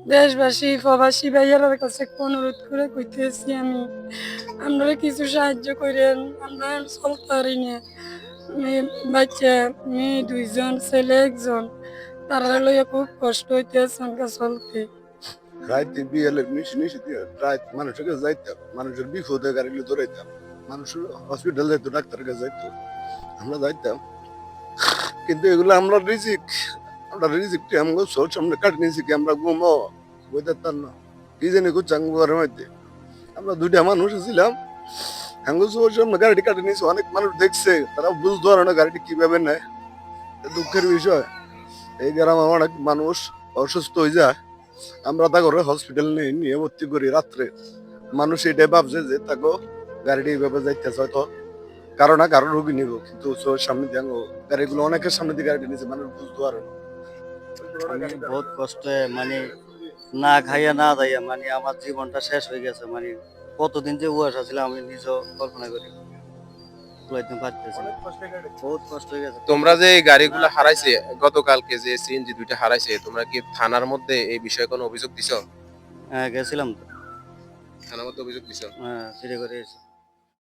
দেশবাসী প্রবাসী ভাইয়ার কাছে অনুরোধ করে কইতেছি আমি, আপনারা কিছু সাহায্য করেন, আমরা চলতে পারি না। মেয়ে বাচ্চা, মেয়ে দুইজন, ছেলে একজন, তারা লইয়া খুব কষ্ট হইতেছে আমাকে চলতে। রাইতে বিয়েলের নিশি দিয়ে রাত মানুষের কাছে যাইতাম, মানুষের বিপদে গাড়িগুলো ধরাইতাম, মানুষের হসপিটাল যাইতো, ডাক্তারের কাছে যাইতো, আমরা যাইতাম। কিন্তু এগুলো আমরা রিজিক আমগো সোর সামনে কাটি নিয়েছি কি আমরা ঘুমো বুঝতে না কি জানি করছে ঘরের মধ্যে। আমরা দুইটা মানুষ ছিলাম, আঙ্গুল সোর সামনে গাড়িটি কাটি নিয়েছি, অনেক মানুষ দেখছে, তারা বুঝতে পারে না গাড়িটি কিভাবে নেয়। দুঃখের বিষয়, এই গ্রামে অনেক মানুষ অসুস্থ হয়ে যায়, আমরা তা করে হসপিটাল নিয়ে ভর্তি করি। রাত্রে মানুষ এটাই ভাবছে যে তাকে গাড়িটি এইভাবে যাইতেছে, হয়তো কারো না কারো রোগী নিব, কিন্তু সামনে দিয়ে গাড়িগুলো অনেকের সামনে দিয়ে গাড়িটি নিয়েছে, মানুষ বুঝতে পারে না। আমি বহুত কষ্টে মানে না খাইয়া না দাইয়া মানে আমার জীবনটা শেষ হয়ে গেছে। মানে কতদিন যে কুয়াশা ছিল আমি নিজেও কল্পনা করি কুলাইতে পারতেছি না। বহুত কষ্ট হয়ে গেছে। তোমরা যে এই গাড়িগুলো হারাইছে, গতকালকে যে সিএনজি দুইটা হারাইছে, তোমরা কি থানার মধ্যে এই বিষয়ে কোনো অভিযোগ দিছো? হ্যাঁ গেছিলাম তো, থানার মধ্যে অভিযোগ দিছো? হ্যাঁ সিটি করে এসে